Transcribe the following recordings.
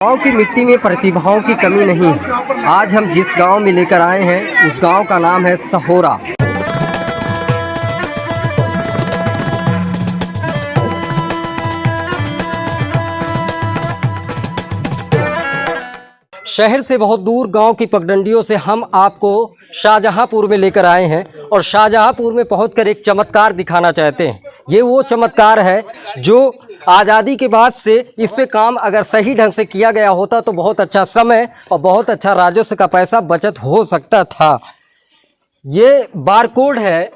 गांव की मिट्टी में प्रतिभाओं की कमी नहीं है। आज हम जिस गांव में लेकर आए हैं उस गांव का नाम है सहोरा। शहर से बहुत दूर गांव की पगडंडियों से हम आपको शाहजहांपुर में लेकर आए हैं और शाहजहांपुर में पहुंचकर एक चमत्कार दिखाना चाहते हैं। ये वो चमत्कार है जो आज़ादी के बाद से इस पे काम अगर सही ढंग से किया गया होता तो बहुत अच्छा समय और बहुत अच्छा राजस्व का पैसा बचत हो सकता था। ये बारकोड है।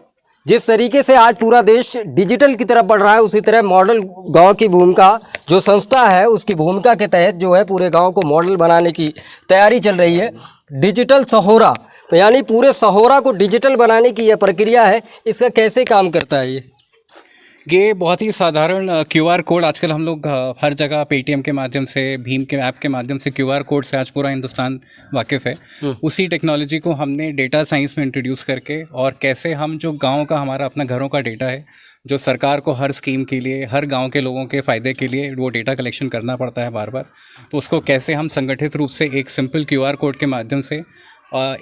जिस तरीके से आज पूरा देश डिजिटल की तरफ बढ़ रहा है, उसी तरह मॉडल गांव की भूमिका जो संस्था है उसकी भूमिका के तहत जो है पूरे गांव को मॉडल बनाने की तैयारी चल रही है। डिजिटल सहोरा, तो यानी पूरे सहोरा को डिजिटल बनाने की यह प्रक्रिया है। इसका कैसे काम करता है ये बहुत ही साधारण क्यूआर कोड आजकल हम लोग हर जगह पेटीएम के माध्यम से, भीम के ऐप के माध्यम से क्यूआर कोड से आज पूरा हिंदुस्तान वाकिफ़ है। उसी टेक्नोलॉजी को हमने डेटा साइंस में इंट्रोड्यूस करके और कैसे हम जो गांव का हमारा अपना घरों का डेटा है जो सरकार को हर स्कीम के लिए, हर गांव के लोगों के फ़ायदे के लिए वो डेटा कलेक्शन करना पड़ता है बार बार, तो उसको कैसे हम संगठित रूप से एक सिंपल क्यूआर कोड के माध्यम से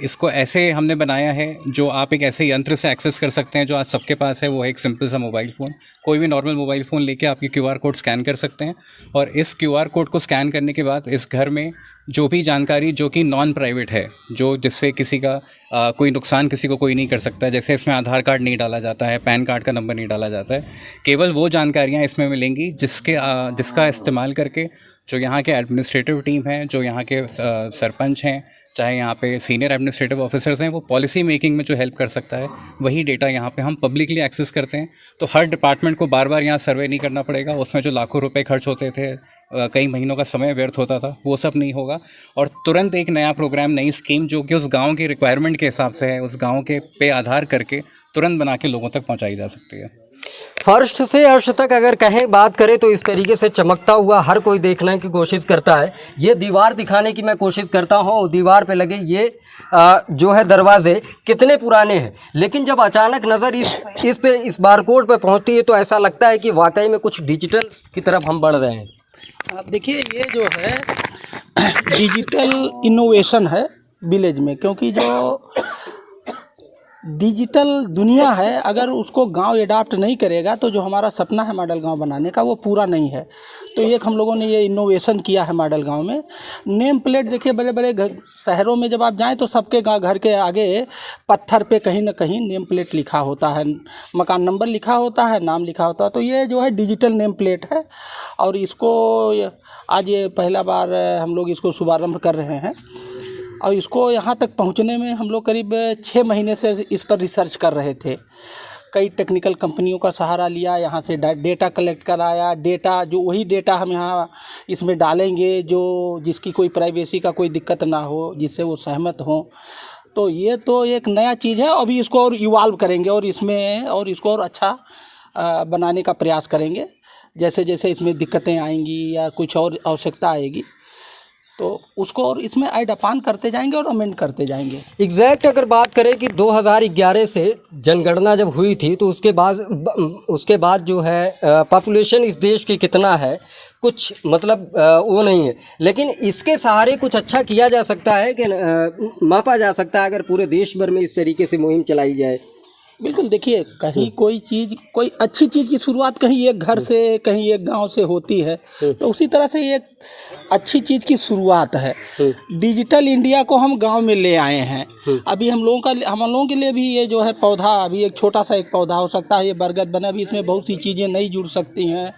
इसको ऐसे हमने बनाया है जो आप एक ऐसे यंत्र से एक्सेस कर सकते हैं जो आज सबके पास है। वो है एक सिंपल सा मोबाइल फ़ोन। कोई भी नॉर्मल मोबाइल फ़ोन लेके आप ये क्यूआर कोड स्कैन कर सकते हैं और इस क्यूआर कोड को स्कैन करने के बाद इस घर में जो भी जानकारी जो कि नॉन प्राइवेट है, जो जिससे किसी का कोई नुकसान किसी को कोई नहीं कर सकता है, जैसे इसमें आधार कार्ड नहीं डाला जाता है, पैन कार्ड का नंबर नहीं डाला जाता है, केवल वो जानकारियाँ इसमें मिलेंगी जिसका इस्तेमाल करके जो यहाँ के एडमिनिस्ट्रेटिव टीम है, जो यहाँ के सरपंच हैं, चाहे यहाँ पे सीनियर एडमिनिस्ट्रेटिव ऑफिसर्स हैं, वो पॉलिसी मेकिंग में जो हेल्प कर सकता है वही डेटा यहाँ पे हम पब्लिकली एक्सेस करते हैं। तो हर डिपार्टमेंट को बार बार यहाँ सर्वे नहीं करना पड़ेगा। उसमें जो लाखों रुपए खर्च होते थे, कई महीनों का समय व्यर्थ होता था, वो सब नहीं होगा और तुरंत एक नया प्रोग्राम, नई स्कीम जो कि उस गाँव की रिक्वायरमेंट के हिसाब से है, उस गाँव के पे आधार करके तुरंत बना के लोगों तक पहुँचाई जा सकती है। फर्स्ट से अर्श तक अगर कहें बात करें तो इस तरीके से चमकता हुआ हर कोई देखने की कोशिश करता है। ये दीवार दिखाने की मैं कोशिश करता हूँ, दीवार पे लगे ये जो है दरवाजे कितने पुराने हैं, लेकिन जब अचानक नज़र इस बारकोड पे पहुँचती है तो ऐसा लगता है कि वाकई में कुछ डिजिटल की तरफ हम बढ़ रहे हैं। आप देखिए ये जो है डिजिटल इनोवेशन है विलेज में, क्योंकि जो डिजिटल दुनिया है अगर उसको गांव एडाप्ट नहीं करेगा तो जो हमारा सपना है मॉडल गांव बनाने का वो पूरा नहीं है। तो एक हम लोगों ने ये इनोवेशन किया है मॉडल गांव में। नेम प्लेट देखिए, बड़े बड़े शहरों में जब आप जाएं तो सबके घर के आगे पत्थर पे कहीं ना कहीं नेम प्लेट लिखा होता है, मकान नंबर लिखा होता है, नाम लिखा होता है। तो ये जो है डिजिटल नेम प्लेट है और इसको आज ये पहला बार हम लोग इसको शुभारम्भ कर रहे हैं और इसको यहाँ तक पहुँचने में हम लोग करीब 6 महीने से इस पर रिसर्च कर रहे थे। कई टेक्निकल कंपनियों का सहारा लिया, यहाँ से डेटा कलेक्ट कराया, डेटा जो वही डेटा हम यहाँ इसमें डालेंगे जो जिसकी कोई प्राइवेसी का कोई दिक्कत ना हो, जिससे वो सहमत हों। तो ये तो एक नया चीज़ है। अभी इसको और इवॉल्व करेंगे और इसको और अच्छा बनाने का प्रयास करेंगे। जैसे जैसे इसमें दिक्कतें आएंगी या कुछ और आवश्यकता आएगी तो उसको और इसमें ऐड अपान करते जाएंगे और अमेंड करते जाएंगे। एग्जैक्ट अगर बात करें कि 2011 से जनगणना जब हुई थी तो उसके बाद जो है पॉपुलेशन इस देश की कितना है कुछ मतलब वो नहीं है, लेकिन इसके सहारे कुछ अच्छा किया जा सकता है कि मापा जा सकता है अगर पूरे देश भर में इस तरीके से मुहिम चलाई जाए। बिल्कुल, देखिए कहीं कोई अच्छी चीज़ की शुरुआत कहीं एक घर से, कहीं एक गांव से होती है, तो उसी तरह से एक अच्छी चीज़ की शुरुआत है। डिजिटल इंडिया को हम गांव में ले आए हैं। अभी हम लोगों के लिए भी ये जो है पौधा, अभी एक छोटा सा एक पौधा हो सकता है, ये बरगद बना, अभी इसमें बहुत सी चीज़ें नहीं जुड़ सकती हैं,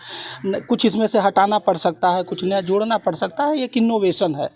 कुछ इसमें से हटाना पड़ सकता है, कुछ नया जोड़ना पड़ सकता है। एक इनोवेशन है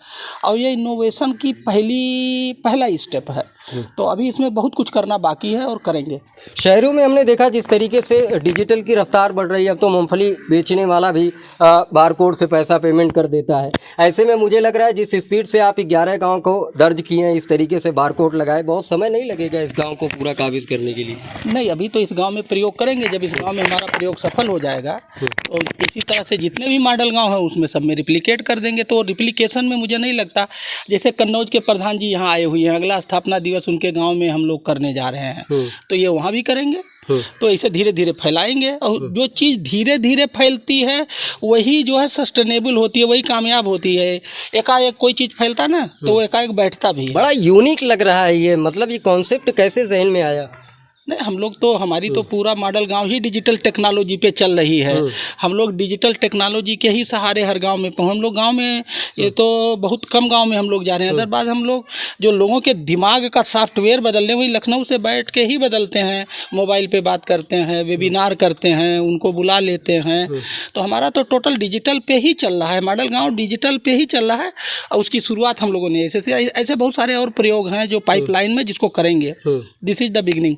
और ये इनोवेशन की पहला स्टेप है। तो अभी इसमें बहुत कुछ करना बाकी है और करेंगे। शहरों में हमने देखा जिस तरीके से डिजिटल की रफ्तार बढ़ रही है, अब तो मूंगफली बेचने वाला भी बारकोड से पैसा पेमेंट कर देता है। ऐसे में मुझे लग रहा है जिस स्पीड से आप 11 गांव को दर्ज किए हैं, इस तरीके से बारकोड लगाए, बहुत समय नहीं लगेगा इस गांव को पूरा काबिज करने के लिए। नहीं, अभी तो इस गांव में प्रयोग करेंगे। जब इस गांव में हमारा प्रयोग सफल हो जाएगा तो इसी तरह से जितने भी मॉडल गांव हैं उसमें सब में रिप्लिकेट कर देंगे। तो रिप्लिकेशन में मुझे नहीं लगता, जैसे कन्नौज के प्रधान जी यहाँ आए हुए हैं, अगला स्थापना दिवस उनके गाँव में हम लोग करने जा रहे हैं, तो ये वहाँ भी करेंगे। तो ऐसे धीरे धीरे फैलाएंगे, और जो चीज़ धीरे धीरे फैलती है वही जो है सस्टेनेबल होती है, वही कामयाब होती है। एकाएक कोई चीज़ फैलता ना तो वो एकाएक बैठता भी है। बड़ा यूनिक लग रहा है ये, मतलब ये कॉन्सेप्ट कैसे जहन में आया? नहीं, हम लोग तो हमारी तो पूरा मॉडल गांव ही डिजिटल टेक्नोलॉजी पे चल रही है। हम लोग डिजिटल टेक्नोलॉजी के ही सहारे हर गांव में हम लोग गांव में, ये तो बहुत कम गांव में हम लोग जा रहे हैं। अदरवाइज हम लोग जो लोगों के दिमाग का सॉफ्टवेयर बदलने, वही लखनऊ से बैठ के ही बदलते हैं। मोबाइल पे बात करते हैं, वेबिनार करते हैं, उनको बुला लेते हैं। तो हमारा तो टोटल डिजिटल पे ही चल रहा है, मॉडल गाँव डिजिटल पे ही चल रहा है। और उसकी शुरुआत हम लोगों ने ऐसे बहुत सारे और प्रयोग हैं जो पाइपलाइन में जिसको करेंगे। This is the beginning.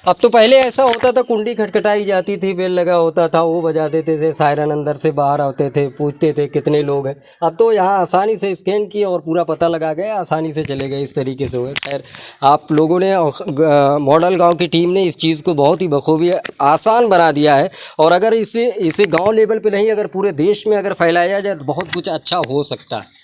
अब तो पहले ऐसा होता था, कुंडी खटखटाई जाती थी, बेल लगा होता था, वो बजा देते थे, सायरन अंदर से बाहर आते थे, पूछते थे कितने लोग हैं। अब तो यहाँ आसानी से स्कैन किया और पूरा पता लगा गया, आसानी से चले गए, इस तरीके से हुए। खैर, आप लोगों ने, मॉडल गांव की टीम ने इस चीज़ को बहुत ही बखूबी आसान बना दिया है। और अगर इसे गाँव लेवल पर नहीं, अगर पूरे देश में अगर फैलाया जाए तो बहुत कुछ अच्छा हो सकता है।